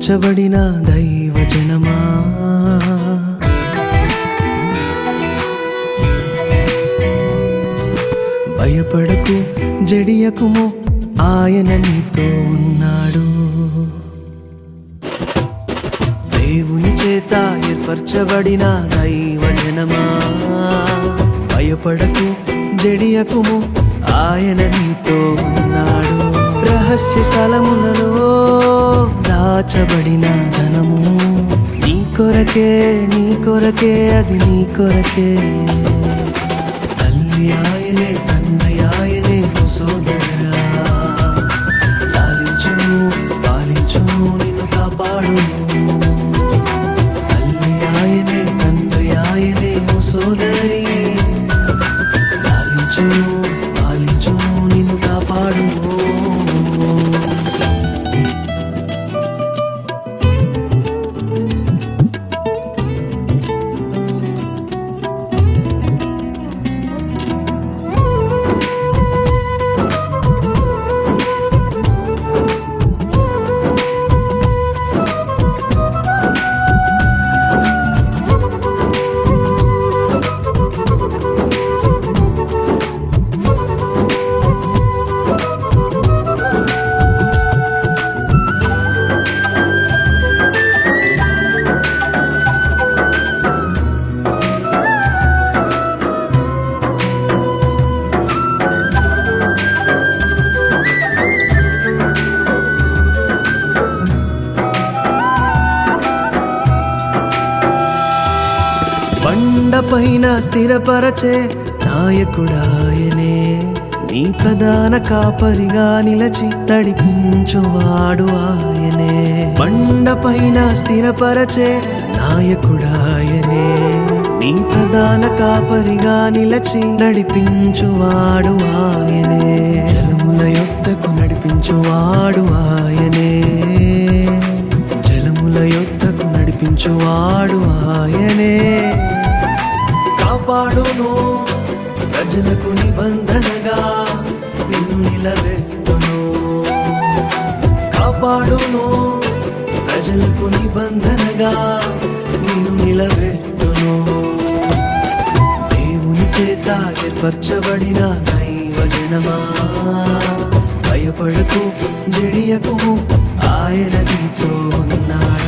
ఏర్పరచబడిన దైవజనమా, భయపడకు జడియకుము, ఆయన నీతో ఉన్నాడు. దేవుని చేత ఏర్పరచబడిన దైవజనమా, భయపడకు జడియకుము, ఆయన నీతో ఉన్నాడు. రహస్య స్థలములలో దాచబడిన ధనము నీ కొరకే, నీ కొరకే, అది నీ కొరకే. తల్లి ఆయనే, తండ్రి ఆయనే, ఓ సోదరా, లాలించును పాలించును, నిన్ను కాపాడును. తల్లి ఆయనే, తండ్రి ఆయనే, ఓ సోదరి, లాలించును పాలించును, నిన్ను కాపాడును. బండపైన స్థిరపరచే నాయకుడాయనే, నీ ప్రధాన కాపరిగా నిలచి నడిపించువాడు ఆయనే. బండపైన స్థిరపరచే నాయకుడాయనే, నీ ప్రధాన కాపరిగా నిలచి నడిపించువాడు ఆయనే. జలముల యొద్దకు నడిపించువాడు ఆయనే, జలముల యొద్దకు నడిపించువాడు ఆయనే. కాపాడును ప్రజలకు నిబంధనగా నిన్ను నిలబెట్టును, కాపాడును ప్రజలకు నిబంధనగా నిన్ను నిలబెట్టును. దేవుని చేత ఏర్పరచబడిన దైవజనమా, భయపడకు జడియకుము, ఆయన నీతో ఉన్నాడు.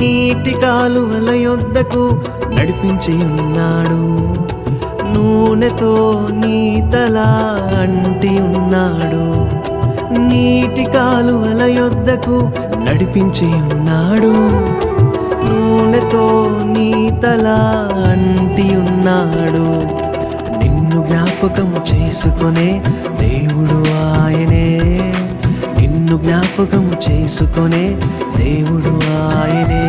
నీటి కాలువల యొద్దకు నడిపించి ఉన్నాడు, నూనెతో నీ తల అంటి ఉన్నాడు. నీటి కాలువల యొద్దకు నడిపించి ఉన్నాడు, నూనెతో నీ తల అంటి ఉన్నాడు. నిన్ను జ్ఞాపకము చేసుకొనే దేవుడు ఆయనే, నిన్ను జ్ఞాపకము చేసుకొనే దేవుడు ఆయనే.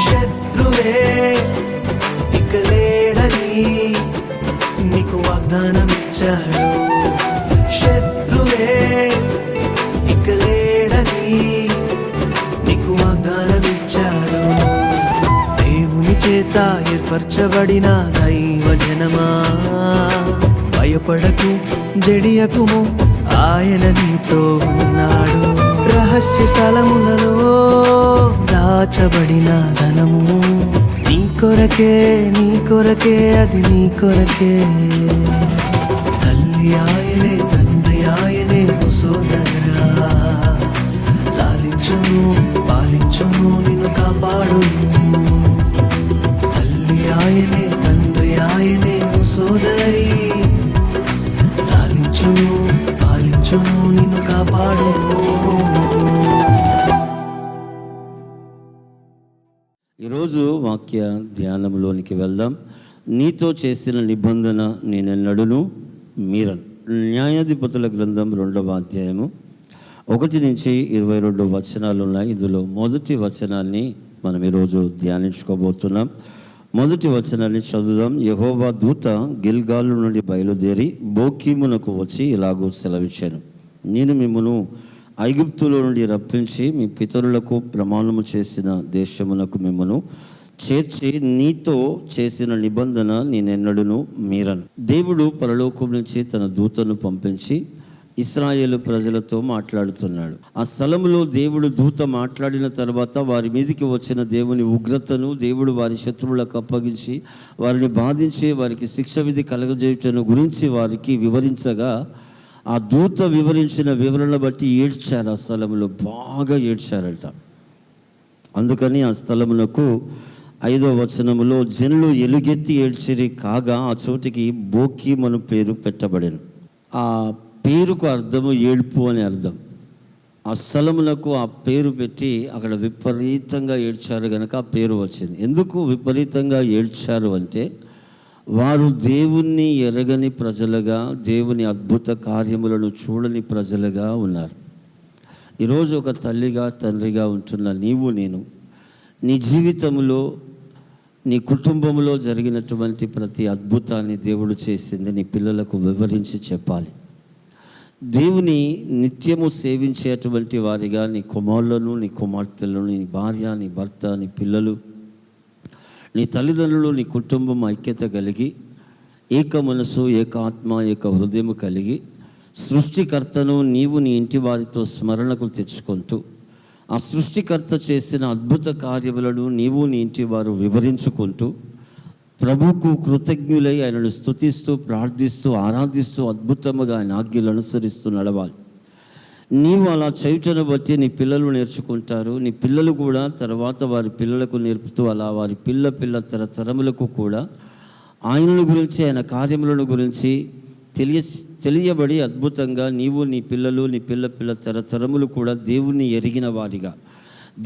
శత్రువే ఇక లేడని నీకు వాగ్దానం ఇచ్చాడు, శత్రువే ఇక లేడని నీకు వాగ్దానం ఇచ్చాడు. దేవుని చేత ఏర్పరచబడిన దైవజనమా, భయపడకు జడియకుము, ఆయన నీతో ఉన్నాడు. రహస్య స్థలములలో దాచబడిన ధనము నీ కొరకే, నీ కొరకే, అది నీ కొరకే. తల్లి ఆయనే, తండ్రి ఆయనే, ఓ సోదరా, లాలించును పాలించును, నిన్ను కాపాడును. వాక్య ధ్యానంలోనికి వెళ్దాం. నీతో చేసిన నిబంధన నేనెన్నడూను మీరను. న్యాయాధిపతుల గ్రంథం 2వ అధ్యాయము 1 నుంచి 22 వచనాలు ఉన్నాయి. ఇందులో మొదటి వచనాన్ని మనం ఈరోజు ధ్యానించుకోబోతున్నాం. మొదటి వచనాన్ని చదువుదాం. యెహోవా దూత గిల్గాలు నుండి బయలుదేరి బోకీమునకు వచ్చి ఇలాగూ సెలవిచ్చాను, నేను మిమ్మును ఐగుప్తులో నుండి రప్పించి మీ పితరులకు ప్రమాణము చేసిన దేశమునకు మిమ్మును చేర్చి నీతో చేసిన నిబంధన నేనెన్నడూను మీరను. దేవుడు పరలోకం నుంచి తన దూతను పంపించి ఇశ్రాయేలు ప్రజలతో మాట్లాడుతున్నాడు. ఆ స్థలంలో దేవుడు దూత మాట్లాడిన తర్వాత వారి మీదికి వచ్చిన దేవుని ఉగ్రతను దేవుడు వారి శత్రువులకు అప్పగించి వారిని బాధించి వారికి శిక్ష విధి కలగజేయుటను గురించి వారికి వివరించగా, ఆ దూత వివరించిన వివరణ బట్టి ఏడ్చారు. ఆ స్థలంలో బాగా ఏడ్చారట. అందుకని ఆ స్థలమునకు 5వ వచనములో జనులు ఎలుగెత్తి ఏడ్చిరి, కాగా ఆ చోటికి బోకీమను పేరు పెట్టబడెను. ఆ పేరుకు అర్థము ఏడ్పు అని అర్థం. ఆ స్థలములకు ఆ పేరు పెట్టి అక్కడ విపరీతంగా ఏడ్చారు కనుక ఆ పేరు వచ్చింది. ఎందుకు విపరీతంగా ఏడ్చారు అంటే, వారు దేవుణ్ణి ఎరగని ప్రజలుగా, దేవుని అద్భుత కార్యములను చూడని ప్రజలుగా ఉన్నారు. ఈరోజు ఒక తల్లిగా తండ్రిగా ఉంటున్న నీవు నేను నీ జీవితంలో నీ కుటుంబంలో జరిగినటువంటి ప్రతి అద్భుతాన్ని దేవుడు చేసింది నీ పిల్లలకు వివరించి చెప్పాలి. దేవుని నిత్యము సేవించేటువంటి వారిగా నీ కుమారులను, నీ కుమార్తెలను, నీ భార్య, నీ భర్త, నీ పిల్లలు, నీ తల్లిదండ్రులు, నీ కుటుంబం ఐక్యత కలిగి ఏక మనసు, ఏక ఆత్మ, ఏక హృదయం కలిగి సృష్టికర్తను నీవు నీ ఇంటి వారితో స్మరణకు తెచ్చుకుంటూ ఆ సృష్టికర్త చేసిన అద్భుత కార్యములను నీవు నీ ఇంటి వారు వివరించుకుంటూ ప్రభువుకు కృతజ్ఞులై ఆయనను స్తుతిస్తూ ప్రార్థిస్తూ ఆరాధిస్తూ అద్భుతముగా ఆయన ఆజ్ఞలు అనుసరిస్తూ నడవాలి. నీవు అలా చేయుటను బట్టి నీ పిల్లలు నేర్చుకుంటారు. నీ పిల్లలు కూడా తర్వాత వారి పిల్లలకు నేర్పుతూ అలా వారి పిల్ల తరతరములకు కూడా ఆయనను గురించి, ఆయన కార్యములను గురించి తెలియబడి అద్భుతంగా నీవు, నీ పిల్లలు, నీ పిల్ల తరతరములు కూడా దేవుని ఎరిగిన వారిగా,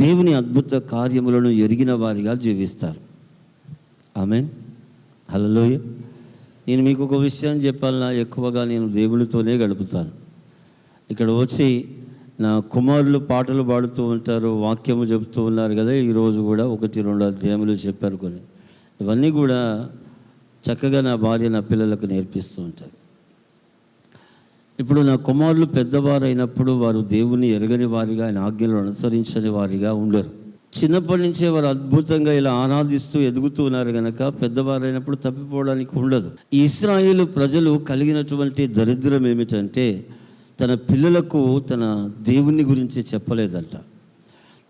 దేవుని అద్భుత కార్యములను ఎరిగిన వారిగా జీవిస్తారు. ఆమేన్, హల్లెలూయా. నేను మీకు ఒక విషయం చెప్పాలన్నా, ఎక్కువగా నేను దేవునితోనే గడుపుతాను. ఇక్కడ వచ్చి నా కుమారులు పాటలు పాడుతూ ఉంటారు, వాక్యము చెబుతూ ఉన్నారు కదా. ఈరోజు కూడా 1-2 అధ్యాయములు చెప్పారు కొన్ని. ఇవన్నీ కూడా చక్కగా నా భార్య నా పిల్లలకు నేర్పిస్తూ ఉంటారు. ఇప్పుడు నా కుమారులు పెద్దవారు అయినప్పుడు వారు దేవుని ఎరగని వారిగా, ఆయన ఆజ్ఞలు అనుసరించని వారిగా ఉండరు. చిన్నప్పటి నుంచే వారు అద్భుతంగా ఇలా ఆరాధిస్తూ ఎదుగుతూ ఉన్నారు కనుక పెద్దవారైనప్పుడు తప్పిపోవడానికి ఉండదు. ఈ ఇశ్రాయేలు ప్రజలు కలిగినటువంటి దరిద్రం ఏమిటంటే, తన పిల్లలకు తన దేవుని గురించి చెప్పలేదంట.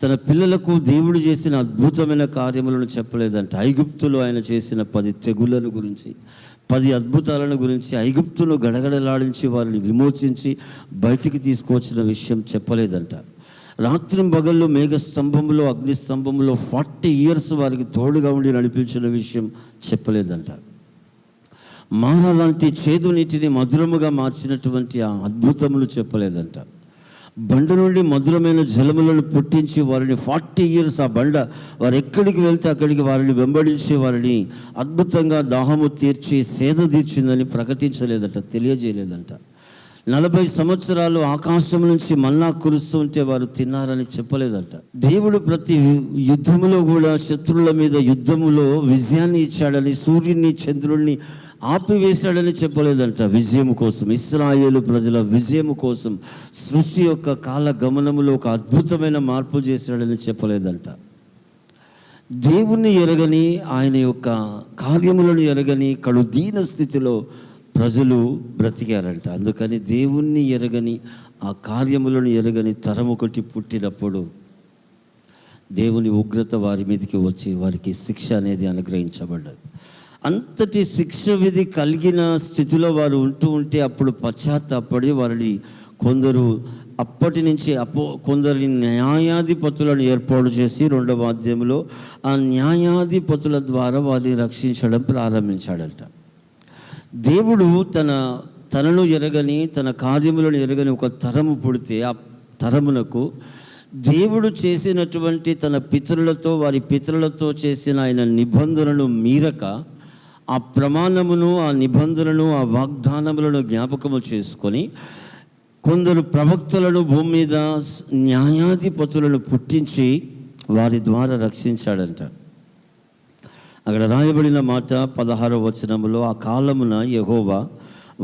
తన పిల్లలకు దేవుడు చేసిన అద్భుతమైన కార్యములను చెప్పలేదంట. ఐగుప్తులో ఆయన చేసిన 10 తెగుళ్ళను గురించి, 10 అద్భుతాలను గురించి, ఐగుప్తును గడగడలాడించి వారిని విమోచించి బయటికి తీసుకొచ్చిన విషయం చెప్పలేదంట. రాత్రి పగళ్ళు మేఘస్తంభంలో, అగ్నిస్తంభంలో 40 years వారికి తోడుగా ఉండి నడిపించిన విషయం చెప్పలేదంట. మాన లాంటి చేదు నీటిని మధురముగా మార్చినటువంటి ఆ అద్భుతములు చెప్పలేదంట. బండ నుండి మధురమైన జలములను పుట్టించి వారిని 40 years ఆ బండ వారు ఎక్కడికి వెళ్తే అక్కడికి వారిని వెంబడించి వారిని అద్భుతంగా దాహము తీర్చి సేద తీర్చిందని ప్రకటించలేదంట, తెలియజేయలేదంట. 40 సంవత్సరాలు ఆకాశం నుంచి మన్నా కురుస్తూ ఉంటే వారు తిన్నారని చెప్పలేదంట. దేవుడు ప్రతి యుద్ధములో కూడా శత్రువుల మీద యుద్ధములో విజయాన్ని ఇచ్చాడని, సూర్యుని చంద్రుడిని ఆపివేశాడని చెప్పలేదంట. విజయం కోసం, ఇశ్రాయేలు ప్రజల విజయం కోసం సృష్టి యొక్క కాల గమనములో ఒక అద్భుతమైన మార్పు చేశాడని చెప్పలేదంట. దేవుణ్ణి ఎరగని, ఆయన యొక్క కార్యములను ఎరగని కడుదీన స్థితిలో ప్రజలు బ్రతికారంట. అందుకని దేవుణ్ణి ఎరగని, ఆ కార్యములను ఎరగని తరం ఒకటి పుట్టినప్పుడు దేవుని ఉగ్రత వారి మీదకి వచ్చి వారికి శిక్ష అనేది అనుగ్రహించబడ్డది. అంతటి శిక్ష విధి కలిగిన స్థితిలో వారు ఉంటే అప్పుడు పశ్చాత్తాపడి వారిని కొందరు అప్పటి నుంచి కొందరి న్యాయాధిపతులను ఏర్పాటు చేసి 2వ అధ్యాయంలో ఆ న్యాయాధిపతుల ద్వారా వారిని రక్షించడం ప్రారంభించాడంట. దేవుడు తనను ఎరగని, తన కార్యములను ఎరగని ఒక తరము పుడితే ఆ తరమునకు దేవుడు చేసినటువంటి తన పితరులతో, వారి పితరులతో చేసిన ఆయన నిబంధనలు మీరక ఆ ప్రమాణమును, ఆ నిబంధనను, ఆ వాగ్దానములను జ్ఞాపకము చేసుకొని కొందరు ప్రవక్తలను భూమి మీద న్యాయాధిపతులను పుట్టించి వారి ద్వారా రక్షించాడంట. అక్కడ రాయబడిన మాట 16వ వచనములో, ఆ కాలమున యెహోవా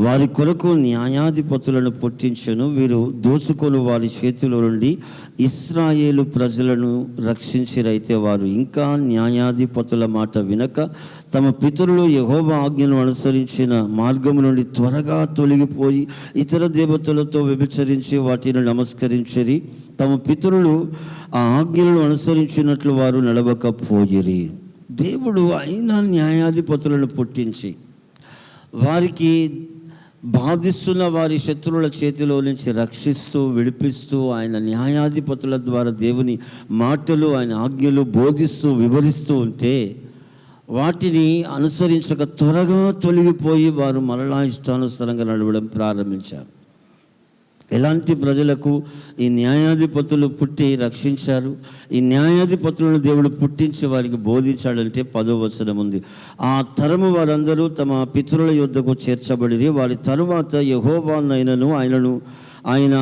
వారి కొరకు న్యాయాధిపతులను పుట్టించెను, వీరు దోచుకొని వారి చేతిలో నుండి ఇశ్రాయేలు ప్రజలను రక్షించిరైతే వారు ఇంకా న్యాయాధిపతుల మాట వినక తమ పితరులు యెహోవా ఆజ్ఞను అనుసరించిన మార్గము నుండి త్వరగా తొలగిపోయి ఇతర దేవతలతో వ్యభిచరించి వాటిని నమస్కరించిరి. తమ పితరులు ఆ ఆజ్ఞలను అనుసరించినట్లు వారు నడవకపోయిరి. దేవుడు అయిన న్యాయాధిపతులను పుట్టించి వారికి బాధిస్తున్న వారి శత్రువుల చేతిలో నుంచి రక్షిస్తూ, విడిపిస్తూ, ఆయన న్యాయాధిపతుల ద్వారా దేవుని మాటలు, ఆయన ఆజ్ఞలు బోధిస్తూ, వివరిస్తూ ఉంటే వాటిని అనుసరించక త్వరగా తొలగిపోయి వారు మరలా ఇష్టానుసారంగా నడవడం ప్రారంభించారు. ఎలాంటి ప్రజలకు ఈ న్యాయాధిపతులు పుట్టి రక్షించారు? ఈ న్యాయాధిపతులను దేవుడు పుట్టించి వారికి బోధించాడంటే 10వ వచనం ఉంది. ఆ తరము వారందరూ తమ పితరుల యొద్దకు చేర్చబడిరి. వారి తరువాత యెహోవానైనను ఆయన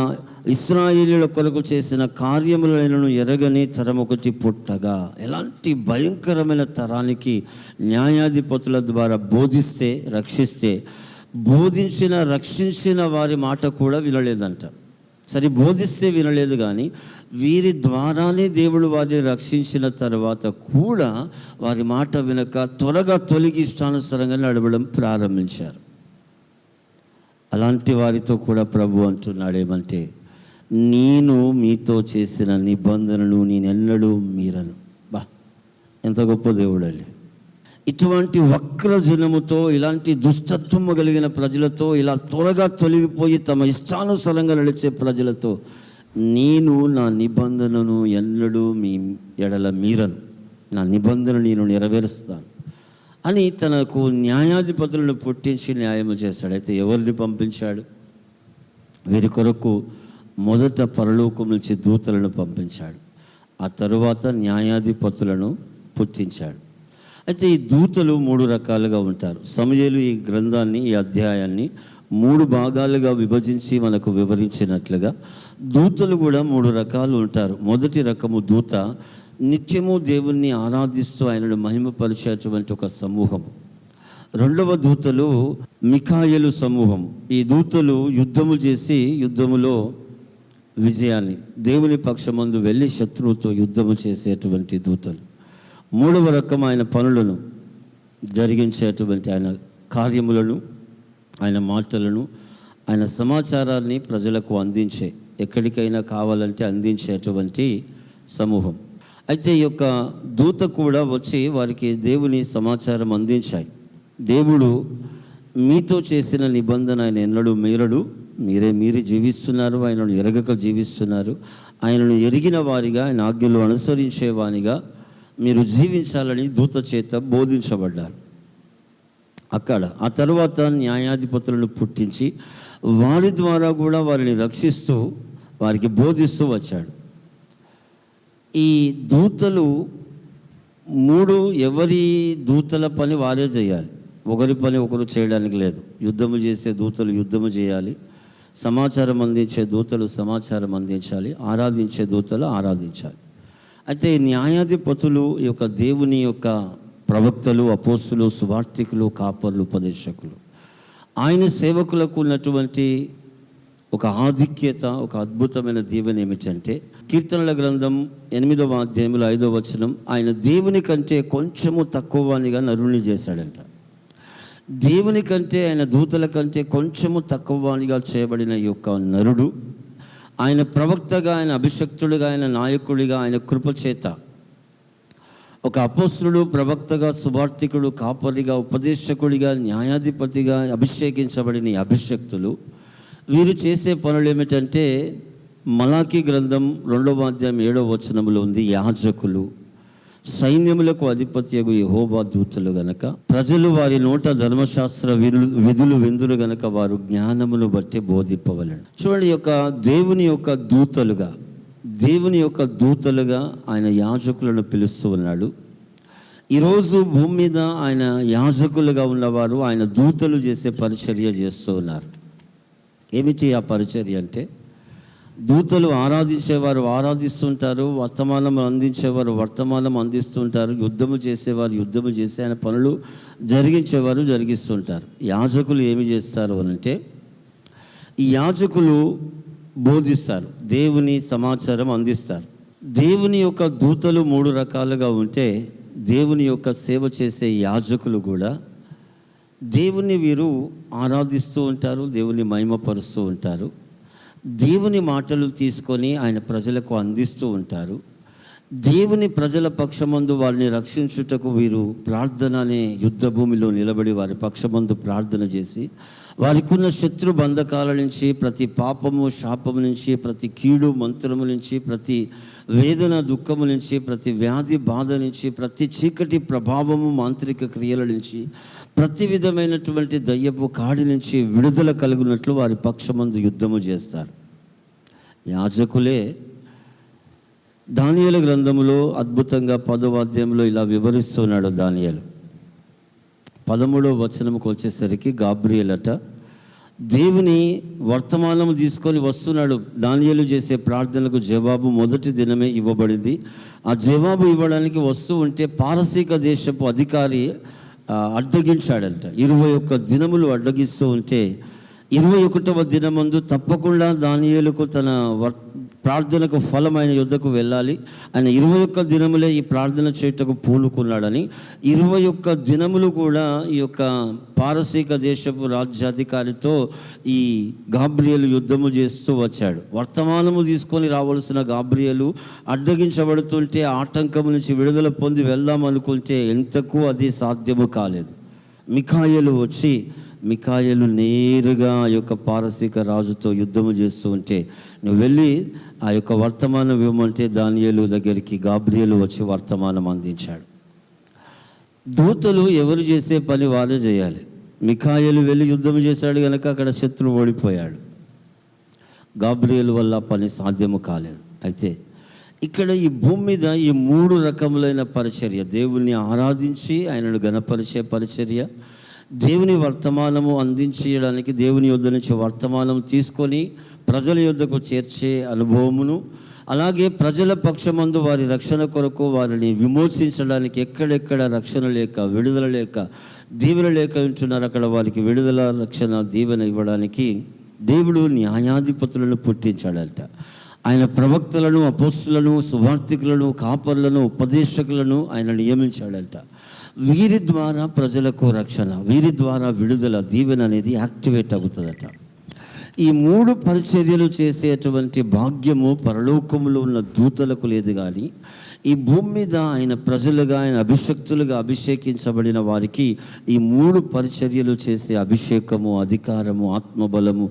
ఇశ్రాయేలీయుల కొరకు చేసిన కార్యములైనను ఎరగని తరం ఒకటి పుట్టగా, ఎలాంటి భయంకరమైన తరానికి న్యాయాధిపతుల ద్వారా బోధిస్తే, రక్షిస్తే, రక్షించిన వారి మాట కూడా వినలేదంట. సరే, బోధిస్తే వినలేదు, కానీ వీరి ద్వారానే దేవుడు వారిని రక్షించిన తర్వాత కూడా వారి మాట వినక త్వరగా తొలగి ఇష్టానుసారంగా నడవడం ప్రారంభించారు. అలాంటి వారితో కూడా ప్రభు అంటున్నాడు ఏమంటే, నేను మీతో చేసిన నిబంధనను నేనెన్నడూ మీరను. ఎంత గొప్ప దేవుడు అండి! ఇటువంటి వక్ర జనముతో, ఇలాంటి దుష్టత్వము కలిగిన ప్రజలతో, ఇలా త్వరగా తొలగిపోయి తమ ఇష్టానుసారంగా నడిచే ప్రజలతో నేను నా నిబంధనను ఎన్నడూ మీ ఎడల మీరను, నా నిబంధన నేను నెరవేరుస్తాను అని తనకు న్యాయాధిపతులను పుట్టించి న్యాయము చేశాడు. అయితే ఎవరిని పంపించాడు? వీరి కొరకు మొదట పరలోకం నుంచి దూతలను పంపించాడు. ఆ తరువాత న్యాయాధిపతులను పుట్టించాడు. అయితే ఈ దూతలు 3 రకాలుగా ఉంటారు. సమూయేలు ఈ గ్రంథాన్ని, ఈ అధ్యాయాన్ని 3 భాగాలుగా విభజించి మనకు వివరించినట్లుగా దూతలు కూడా 3 రకాలు ఉంటారు. మొదటి రకము దూత నిత్యము దేవుణ్ణి ఆరాధిస్తూ ఆయనను మహిమపరిచేటువంటి ఒక సమూహం. రెండవ దూతలు మిఖాయేలు సమూహం. ఈ దూతలు యుద్ధము చేసి యుద్ధములో విజయాన్ని, దేవుని పక్షమందు వెళ్ళి శత్రువుతో యుద్ధము చేసేటువంటి దూతలు. మూడవ రకం ఆయన పనులను జరిగించేటువంటి, ఆయన కార్యములను, ఆయన మాటలను, ఆయన సమాచారాన్ని ప్రజలకు అందించే, ఎక్కడికైనా కావాలంటే అందించేటువంటి సమూహం. అయితే ఈ యొక్క దూత కూడా వచ్చి వారికి దేవుని సమాచారం అందించాయి. దేవుడు మీతో చేసిన నిబంధన ఆయన ఎన్నడూ మీరడు, మీరే జీవిస్తున్నారు, ఆయనను ఎరగక జీవిస్తున్నారు. ఆయనను ఎరిగిన వారిగా, ఆయన ఆజ్ఞలు అనుసరించేవానిగా మీరు జీవించాలని దూత చేత బోధించబడ్డారు. అక్కడ ఆ తర్వాత న్యాయాధిపతులను పుట్టించి వారి ద్వారా కూడా వారిని రక్షిస్తూ వారికి బోధిస్తూ వచ్చాడు. ఈ దూతలు 3 ఎవరి దూతల పని వారే చేయాలి. ఒకరి పని ఒకరు చేయడానికి లేదు. యుద్ధము చేసే దూతలు యుద్ధము చేయాలి, సమాచారం అందించే దూతలు సమాచారం అందించాలి, ఆరాధించే దూతలు ఆరాధించాలి. అయితే న్యాయాధిపతులు యొక్క దేవుని యొక్క ప్రవక్తలు, అపోస్తులు, సువార్తికులు, కాపర్లు, ఉపదేశకులు, ఆయన సేవకులకు ఉన్నటువంటి ఒక ఆధిక్యత, ఒక అద్భుతమైన దీవెన ఏమిటంటే, కీర్తనల గ్రంథం 8వ అధ్యాయంలో 5వ వచనం, ఆయన దేవుని కంటే కొంచెము తక్కువనిగా నరుని చేశాడంట. దేవుని కంటే, ఆయన దూతల కంటే కొంచెము తక్కువనిగా చేయబడిన ఈ యొక్క నరుడు ఆయన ప్రవక్తగా, ఆయన అభిషక్తుడిగా, ఆయన నాయకుడిగా, ఆయన కృపచేత ఒక అపోస్తులుడు, ప్రవక్తగా, సువార్తికుడు, కాపరిగా, ఉపదేశకుడిగా, న్యాయాధిపతిగా అభిషేకించబడిన ఈ అభిషక్తులు వీరు చేసే పనులు ఏమిటంటే, మలాకీ గ్రంథం 2వ అధ్యాయం 7వ వచనంలో ఉంది, యాజకులు, సైన్యములకు అధిపత్యగు యెహోవా దూతలు గనక ప్రజలు వారి నోట ధర్మశాస్త్ర విధులు విందులు గనక వారు జ్ఞానమును బట్టి బోధింపవలెను. చూడండి, యొక్క దేవుని యొక్క దూతలుగా దేవుని యొక్క దూతలుగా ఆయన యాజకులను పిలుస్తూ ఉన్నాడు. ఈరోజు భూమి మీద ఆయన యాజకులుగా ఉన్నవారు ఆయన దూతలు చేసే పరిచర్య చేస్తూ ఉన్నారు. ఏమిటి ఆ పరిచర్య అంటే, దూతలు ఆరాధించేవారు ఆరాధిస్తుంటారు, వర్తమానం అందించేవారు వర్తమానం అందిస్తుంటారు, యుద్ధము చేసేవారు యుద్ధము చేసి ఆయన పనులు జరిగించేవారు జరిగిస్తుంటారు. యాజకులు ఏమి చేస్తారు అనంటే, ఈ యాజకులు బోధిస్తారు, దేవుని సమాచారం అందిస్తారు. దేవుని యొక్క దూతలు 3 రకాలుగా ఉంటే, దేవుని యొక్క సేవ చేసే యాజకులు కూడా దేవుని వీరు ఆరాధిస్తూ ఉంటారు, దేవుని మహిమపరుస్తూ ఉంటారు, దేవుని మాటలు తీసుకొని ఆయన ప్రజలకు అందిస్తూ ఉంటారు. దేవుని ప్రజల పక్షమందు వారిని రక్షించుటకు వీరు ప్రార్థన అనే యుద్ధ భూమిలో నిలబడి వారి పక్షమందు ప్రార్థన చేసి వారికి ఉన్న శత్రు బంధకాల నుంచి, ప్రతి పాపము శాపము నుంచి, ప్రతి కీడు మంత్రము నుంచి, ప్రతి వేదన దుఃఖము నుంచి, ప్రతి వ్యాధి బాధ నుంచి, ప్రతి చీకటి ప్రభావము మాంత్రిక క్రియల నుంచి, ప్రతి విధమైనటువంటి దయ్యపు కాడి నుంచి విడుదల కలుగునట్లు వారి పక్షమందు యుద్ధము చేస్తారు. యాజకులే దానియేలు గ్రంథములో అద్భుతంగా 10వ అధ్యాయంలో ఇలా వివరిస్తున్నాడు. దానియేలు 13వ వచనంకి వచ్చేసరికి గాబ్రియేలట దేవుని వర్తమానం తీసుకొని వస్తున్నాడు. దానియేలు చేసే ప్రార్థనకు జవాబు మొదటి దినమే ఇవ్వబడింది. ఆ జవాబు ఇవ్వడానికి వస్తూ ఉంటే పారసీక దేశపు అధికారి అడ్డగించాడంట. 21 దినములు అడ్డగిస్తూ ఉంటే 21వ దినమందు తప్పకుండా దానియేలుకు తన ప్రార్థనకు ఫలమైన యుద్ధకు వెళ్ళాలి. ఆయన 21 దినములే ఈ ప్రార్థన చేయుటకు పూనుకున్నాడని 21 దినములు కూడా ఈ యొక్క పారసీక దేశపు రాజ్యాధికారితో ఈ గాబ్రియేలు యుద్ధము చేస్తూ వచ్చాడు. వర్తమానము తీసుకొని రావాల్సిన గాబ్రియేలు అడ్డగించబడుతుంటే ఆటంకం నుంచి విడుదల పొంది వెళ్దాం అనుకుంటే ఎంతకు అది సాధ్యము కాలేదు. మిఖాయేలు నేరుగా ఆ యొక్క పారసీక రాజుతో యుద్ధము చేస్తూ ఉంటే, నువ్వు వెళ్ళి ఆ యొక్క వర్తమానం ఇవ్వమంటే దానియేలు దగ్గరికి గాబ్రియేలు వచ్చి వర్తమానం అందించాడు. దూతలు ఎవరు చేసే పని వారే చేయాలి. మిఖాయేలు వెళ్ళి యుద్ధం చేశాడు కనుక అక్కడ శత్రువు ఓడిపోయాడు. గాబ్రియేలు వల్ల పని సాధ్యము కాలేదు. అయితే ఇక్కడ ఈ భూమి మీద ఈ 3 రకములైన పరిచర్య, దేవుణ్ణి ఆరాధించి ఆయనను గణపరిచే పరిచర్య, దేవుని వర్తమానము అందించడానికి దేవుని యొద్ద నుంచి వర్తమానం తీసుకొని ప్రజల యొద్దకు చేర్చే అనుభవమును, అలాగే ప్రజల పక్షమందు వారి రక్షణ కొరకు వారిని విమోచించడానికి ఎక్కడెక్కడ రక్షణ లేక విడుదల లేక దీవెన లేక ఉంటున్నారు అక్కడ వారికి విడుదల రక్షణ దీవెన ఇవ్వడానికి దేవుడు న్యాయాధిపతులను పుట్టించాడట. ఆయన ప్రవక్తలను, అపోస్తులను, సువార్థికులను, కాపర్లను, ఉపదేశకులను ఆయన నియమించాడట. వీరి ద్వారా ప్రజలకు రక్షణ, వీరి ద్వారా విడుదల దీవెన అనేది యాక్టివేట్ అవుతుందట. ఈ 3 పరిచర్యలు చేసేటువంటి భాగ్యము పరలోకములో ఉన్న దూతలకు లేదు. కానీ ఈ భూమి మీద ఆయన ప్రజలుగా, ఆయన అభిషక్తులుగా అభిషేకించబడిన వారికి ఈ 3 పరిచర్యలు చేసే అభిషేకము, అధికారము, ఆత్మబలము,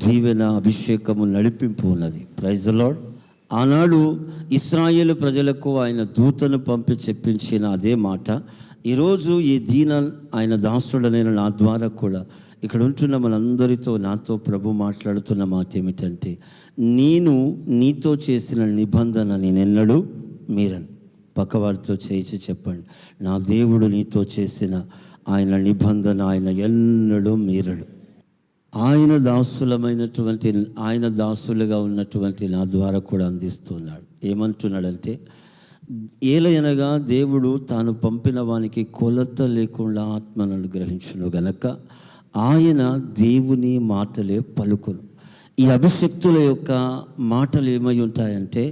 దీవెన, అభిషేకము, నడిపింపు ఉన్నది. Praise the lord. ఆనాడు ఇశ్రాయేలు ప్రజలకు ఆయన దూతను పంపి చెప్పించిన అదే మాట ఈరోజు ఈ దీన ఆయన దాసుడనైన నా ద్వారా కూడా ఇక్కడ ఉంటున్న మనందరితో, నాతో ప్రభు మాట్లాడుతున్న మాట ఏమిటంటే, నేను నీతో చేసిన నిబంధన నేనెన్నడూ మీరను. పక్కవారితో చేయించి చెప్పండి, నా దేవుడు నీతో చేసిన ఆయన నిబంధన ఆయన ఎన్నడూ మీరడు. ఆయన దాసులుగా ఉన్నటువంటి నా ద్వారా కూడా అందిస్తున్నాడు. ఏమంటున్నాడంటే, ఏలయనగా దేవుడు తాను పంపిన వానికి కొలత లేకుండా ఆత్మను అనుగ్రహించును గనక ఆయన దేవుని మాటలే పలుకును. ఈ అభిషక్తుల యొక్క మాటలు ఏమై ఉంటాయంటే,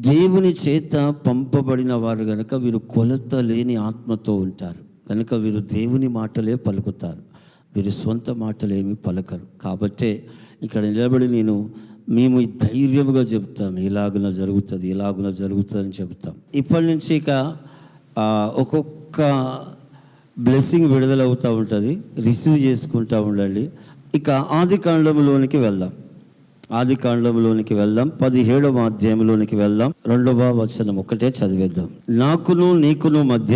దేవుని చేత పంపబడిన వారు గనక వీరు కొలత లేని ఆత్మతో ఉంటారు కనుక వీరు దేవుని మాటలే పలుకుతారు, వీరు సొంత మాటలేమి పలకరు. కాబట్టే ఇక్కడ నిలబడి మేము ధైర్యముగా చెప్తాం, ఇలాగున జరుగుతుంది అని చెప్తాం. ఇప్పటి నుంచి ఇక ఒక్కొక్క బ్లెస్సింగ్ విడుదలవుతూ ఉంటుంది, రిసీవ్ చేసుకుంటూ ఉండండి. ఇక ఆది కాండంలోనికి వెళ్దాం. 17వ అధ్యాయంలోనికి వెళ్దాం. 2వ వచనం ఒకటే చదివేద్దాం. నాకును నీకును మధ్య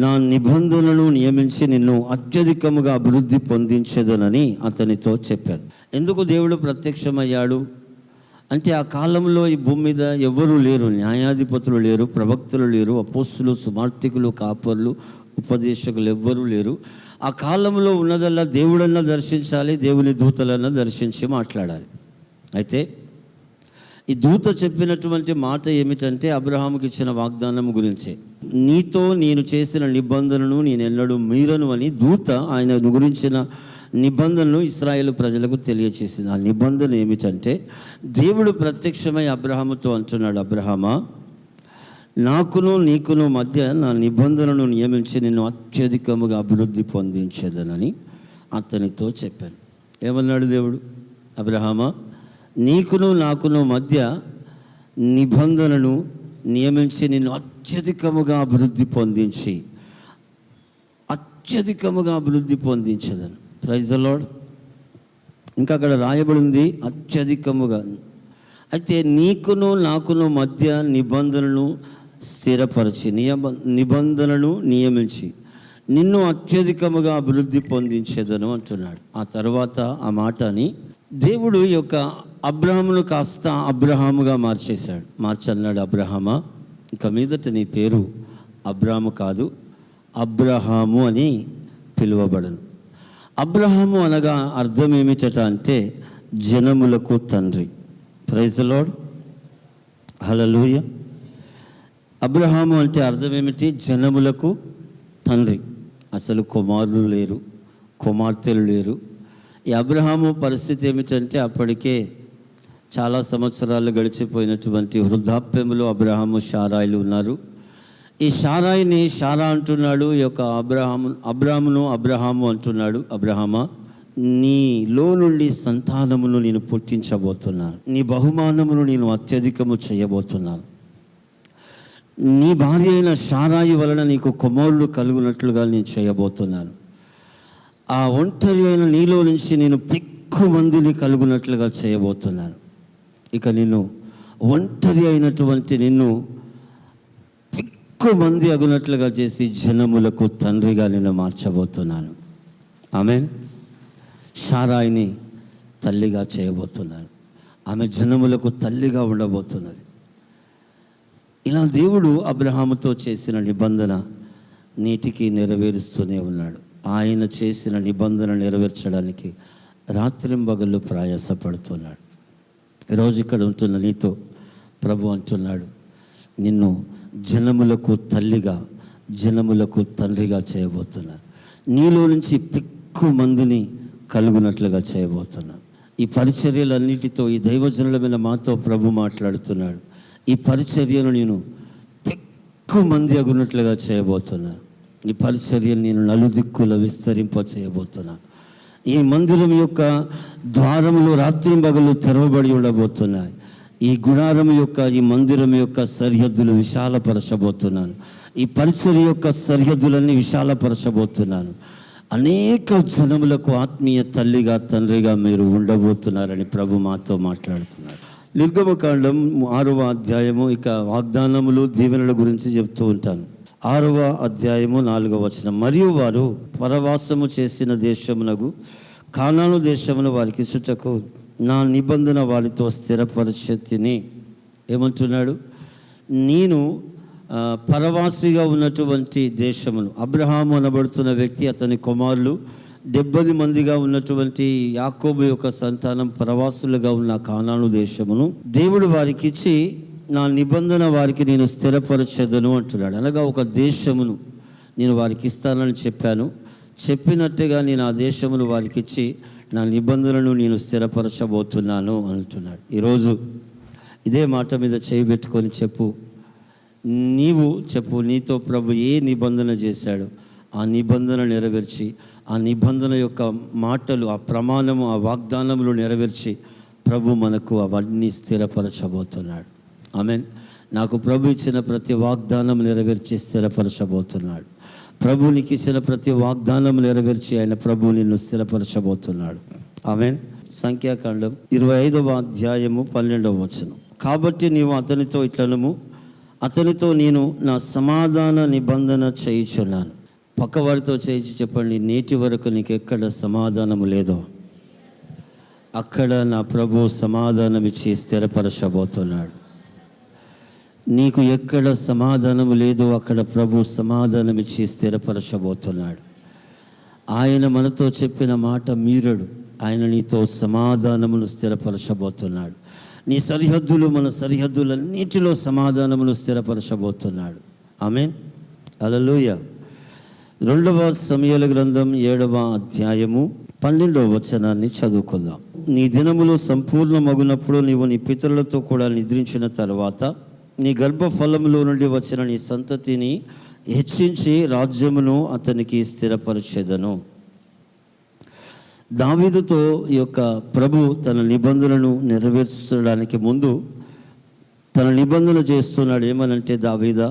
నా నిబంధనను నియమించి నిన్ను అత్యధికముగా అభివృద్ధి పొందించేదనని అతనితో చెప్పాను. ఎందుకు దేవుడు ప్రత్యక్షమయ్యాడు? అంటే ఆ కాలంలో ఈ భూమి మీద ఎవరు లేరు, న్యాయాధిపతులు లేరు, ప్రవక్తలు లేరు, అపోస్తులు, సువార్తికులు, కాపర్లు, ఉపదేశకులు ఎవ్వరూ లేరు. ఆ కాలంలో ఉన్నదల్లా దేవుడన్నా దర్శించాలి, దేవుని దూతలన్నా దర్శించి మాట్లాడాలి. అయితే ఈ దూత చెప్పినటువంటి మాట ఏమిటంటే అబ్రహాముకి ఇచ్చిన వాగ్దానం గురించే. నీతో నేను చేసిన నిబంధనను నేను ఎన్నడూ మీరను అని దూత ఆయన గురించిన నిబంధనను ఇశ్రాయేలు ప్రజలకు తెలియచేసింది. ఆ నిబంధన ఏమిటంటే దేవుడు ప్రత్యక్షమై అబ్రహాముతో అంటున్నాడు, అబ్రహామా, నాకును నీకును మధ్య నా నిబంధనను నియమించి నిన్ను అత్యధికముగా అభివృద్ధి పొందించేదనని అతనితో చెప్పాను. ఏమన్నాడు దేవుడు? అబ్రహామా, నీకును నాకును మధ్య నిబంధనను నియమించి నిన్ను అత్యధికముగా అభివృద్ధి పొందించేదను. Praise the lord. ఇంకా అక్కడ రాయబడింది అత్యధికముగా. అయితే నీకును నాకును మధ్య నిబంధనను స్థిరపరిచి నిబంధనను నియమించి నిన్ను అత్యధికముగా అభివృద్ధి పొందించేదను అంటున్నాడు. ఆ తర్వాత ఆ మాటని దేవుడు యొక్క అబ్రహామును కాస్త అబ్రహాముగా మార్చన్నాడు. అబ్రహామా, ఇక మీదట నీ పేరు అబ్రాము కాదు, అబ్రహాము అని పిలువబడను. అబ్రహాము అనగా అర్థం ఏమిటట అంటే జనములకు తండ్రి. ప్రైజ్ ది లార్డ్, హల్లెలూయా. అబ్రహాము అంటే అర్థం ఏమిటి? జనములకు తండ్రి. అసలు కుమారులు లేరు, కుమార్తెలు లేరు. ఈ అబ్రహాము పరిస్థితి ఏమిటంటే అప్పటికే చాలా సంవత్సరాలు గడిచిపోయినటువంటి వృద్ధాప్యములో అబ్రహాము, శారాయిలు ఉన్నారు. ఈ శారాయిని శారా అంటున్నాడు, ఈ యొక్క అబ్రామును అబ్రహాము అంటున్నాడు. అబ్రహామా, నీలో నుండి సంతానమును నేను పుట్టించబోతున్నాను, నీ బహుమానమును నేను అత్యధికము చేయబోతున్నాను, నీ భార్య అయిన శారాయి వలన నీకు కుమారులు కలుగునట్లుగా నేను చేయబోతున్నాను, ఆ ఒంటరి అయిన నీలో నుంచి నేను ఎక్కువ మందిని కలుగునట్లుగా చేయబోతున్నాను. ఇక నిన్ను ఒంటరి అయినటువంటి నిన్ను ఎక్కువ మంది అగునట్లుగా చేసి జనములకు తండ్రిగా నేను మార్చబోతున్నాను. ఆమేన్. శారాయిని తల్లిగా చేయబోతున్నాను, ఆమె జనములకు తల్లిగా ఉండబోతున్నది. ఇలా దేవుడు అబ్రహాముతో చేసిన నిబంధన నేటికి నెరవేరుస్తూనే ఉన్నాడు. ఆయన చేసిన నిబంధన నెరవేర్చడానికి రాత్రింబగళ్ళు ప్రయాసపడుతున్నాడు. ఈరోజు ఇక్కడ ఉంటున్న నీతో ప్రభు అంటున్నాడు, నిన్ను జనములకు తల్లిగా, జనములకు తండ్రిగా చేయబోతున్నాను, నీలో నుంచి ఎక్కువ మందిని కలుగునట్లుగా చేయబోతున్నాను. ఈ పరిచర్యలన్నిటితో ఈ దైవజనుల మీద మాతో ప్రభు మాట్లాడుతున్నాడు. ఈ పరిచర్యను నేను ఎక్కువ మంది అగునట్లుగా చేయబోతున్నాను. ఈ పరిచర్యను నేను నలుదిక్కుల విస్తరింప చేయబోతున్నాను. ఈ మందిరం యొక్క ద్వారములు రాత్రింబగళ్ళు తెరవబడి ఉండబోతున్నాయి. ఈ గుడారం యొక్క, ఈ మందిరం యొక్క సరిహద్దులు విశాలపరచబోతున్నాను. ఈ పరిచర్య యొక్క సరిహద్దులన్నీ విశాలపరచబోతున్నాను. అనేక జనములకు ఆత్మీయ తల్లిగా, తండ్రిగా మీరు ఉండబోతున్నారని ప్రభు మాతో మాట్లాడుతున్నారు. నిర్గమకాండం 6వ అధ్యాయము, ఇక వాగ్దానములు, దీవెనల గురించి చెప్తూ ఉంటాను. 6వ అధ్యాయము 4వ వచనం. మరియు వారు పరవాసము చేసిన దేశమునకు కానాను దేశమును వారికి ఇచ్చుటకు నా నిబంధన వారితో స్థిరపరిచితిని. ఏమంటున్నాడు? నేను పరవాసిగా ఉన్నటువంటి దేశమును, అబ్రహాము అనబడుతున్న వ్యక్తి, అతని కుమారులు 70 మందిగా ఉన్నటువంటి యాకోబు యొక్క సంతానం పరవాసులుగా ఉన్న కానాను దేశమును దేవుడు వారికి ఇచ్చి నా నిబంధన వారికి నేను స్థిరపరచెదను అంటున్నాడు. అనగా ఒక దేశమును నేను వారికి ఇస్తానని చెప్పాను. చెప్పినట్టుగా నేను ఆ దేశమును వారికి ఇచ్చి నా నిబంధనను నేను స్థిరపరచబోతున్నాను అంటున్నాడు. ఈరోజు ఇదే మాట మీద చేయి పెట్టుకొని చెప్పు, నీతో ప్రభు ఏ నిబంధన చేశాడు ఆ నిబంధన నెరవేర్చి, ఆ నిబంధన యొక్క మాటలు, ఆ ప్రమాణము, ఆ వాగ్దానములు నెరవేర్చి ప్రభు మనకు అవన్నీ స్థిరపరచబోతున్నాడు. ఆమేన్. నాకు ప్రభు ఇచ్చిన ప్రతి వాగ్దానం నెరవేర్చి స్థిరపరచబోతున్నాడు. ప్రభు నీకు ఇచ్చిన ప్రతి వాగ్దానం నెరవేర్చి ఆయన ప్రభు నిన్ను స్థిరపరచబోతున్నాడు. ఆమేన్. సంఖ్యాకాండం 25వ అధ్యాయము 12వ వచనం. కాబట్టి నీవు అతనితో ఇట్లనము, అతనితో నేను నా సమాధాన నిబంధన చేయుచున్నాను. పక్కవారితో చేయించి చెప్పండి, నేటి వరకు నీకు ఎక్కడ సమాధానము లేదో అక్కడ నా ప్రభు సమాధానం ఇచ్చి స్థిరపరచబోతున్నాడు. నీకు ఎక్కడ సమాధానము లేదో అక్కడ ప్రభు సమాధానం ఇచ్చి స్థిరపరచబోతున్నాడు. ఆయన మనతో చెప్పిన మాట మీరడు. ఆయన నీతో సమాధానమును స్థిరపరచబోతున్నాడు. నీ సరిహద్దులు మన సరిహద్దులన్నిటిలో సమాధానమును స్థిరపరచబోతున్నాడు. ఆమేన్. హల్లెలూయా. 2వ సమూయేలు గ్రంథం 7వ అధ్యాయము 12వ వచనాన్ని చదువుకుందాం. నీ దినములు సంపూర్ణమగునప్పుడు నీవు నీ పితరులతో కూడా నిద్రించిన తర్వాత నీ గర్భఫలములో నుండి వచ్చిన నీ సంతతిని హెచ్చించి రాజ్యమును అతనికి స్థిరపరచెదను. దావీదుతో ఈ యొక్క ప్రభు తన నిబంధనను నెరవేర్చడానికి ముందు తన నిబంధన చేస్తున్నాడు. ఏమనంటే, దావీదా,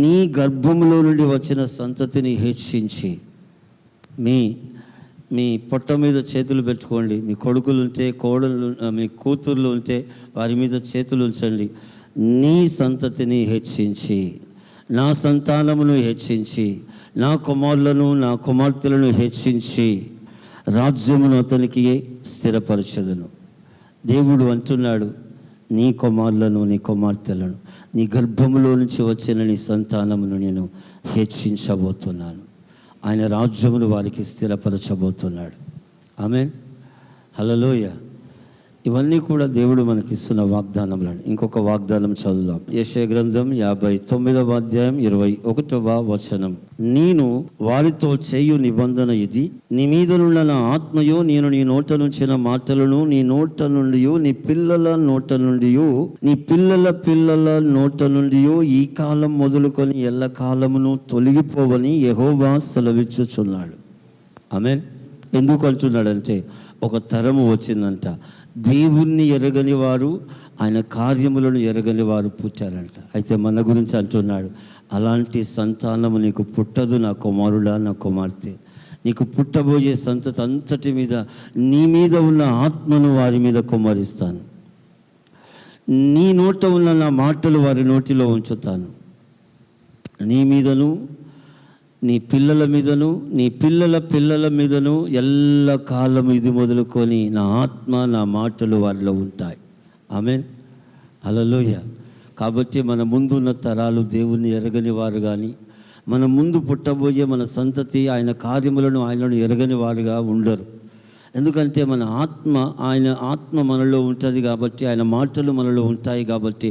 నీ గర్భములో నుండి వచ్చిన సంతతిని హెచ్చించి, మీ పొట్ట మీద చేతులు పెట్టుకోండి. మీ కొడుకులు ఉంటే కోడలు, మీ కూతుర్లు ఉంటే వారి మీద చేతులు ఉంచండి. నీ సంతతిని హెచ్చించి, నా సంతానమును హెచ్చించి, నా కుమారులను నా కుమార్తెలను హెచ్చించి రాజ్యమును అతనికి స్థిరపరచదును. దేవుడు అంటున్నాడు, నీ కుమారులను నీ కుమార్తెలను నీ గర్భములో నుంచి వచ్చిన నీ సంతానమును నేను హెచ్చించబోతున్నాను. ఆయన రాజ్యమును వారికి స్థిరపరచబోతున్నాడు. ఆమేన్. హల్లెలూయా. ఇవన్నీ కూడా దేవుడు మనకిస్తున్న వాగ్దానములను. ఇంకొక వాగ్దానం చదువుదాం. యెషయా గ్రంథం 59వ అధ్యాయం 21వ వచనం. నేను వారితో చేయు నిబంధన ఇది, నీ మీదనున్న నా ఆత్మయో నేను నీ నోట నుంచిన మాటలను నీ నోట నుండి నీ పిల్లల నోట నుండి నీ పిల్లల పిల్లల నోట నుండి ఈ కాలం మొదలుకొని ఎల్ల కాలమును తొలగిపోవని యెహోవా సెలవిచ్చుచున్నాడు. ఆమేన్. ఎందుకు అంటున్నాడంటే, ఒక తరము వచ్చిందంట, దేవుణ్ణి ఎరగని వారు, ఆయన కార్యములను ఎరగని వారు పుట్టారంట. అయితే మన గురించి అంటున్నాడు, అలాంటి సంతానము నీకు పుట్టదు నా కుమారుడా, నా కుమార్తె. నీకు పుట్టబోయే సంతతి అంతటి మీద నీ మీద ఉన్న ఆత్మను వారి మీద కుమ్మరిస్తాను. నీ నోట ఉన్న నా మాటలు వారి నోటిలో ఉంచుతాను. నీ మీదను నీ పిల్లల మీదను నీ పిల్లల పిల్లల మీదను ఎల్ల కాలం ఇది మొదలుకొని నా ఆత్మ నా మాటలు వారిలో ఉంటాయి. ఆమేన్. హల్లెలూయా. కాబట్టి మన ముందున్న తరాలు దేవుణ్ణి ఎరగని వారు కానీ, మన ముందు పుట్టబోయే మన సంతతి ఆయన కార్యములను ఆయనను ఎరగని వారుగా ఉండరు. ఎందుకంటే ఆయన ఆత్మ మనలో ఉంటుంది కాబట్టి, ఆయన మాటలు మనలో ఉంటాయి కాబట్టి,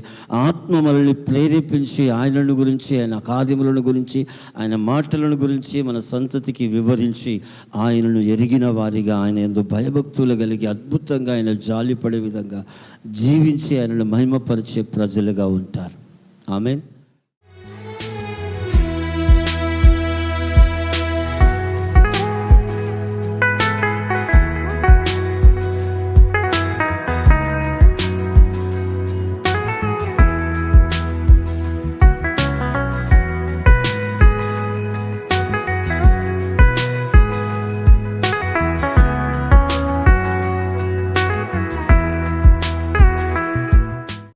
ఆత్మ మనల్ని ప్రేరేపించి ఆయనను గురించి, ఆయన కార్యములను గురించి, ఆయన మాటలను గురించి మన సంతతికి వివరించి ఆయనను ఎరిగిన వారిగా, ఆయన యందు భయభక్తులు కలిగి అద్భుతంగా ఆయన జాలిపడే విధంగా జీవించి ఆయనను మహిమపరిచే ప్రజలుగా ఉంటారు. ఆమేన్.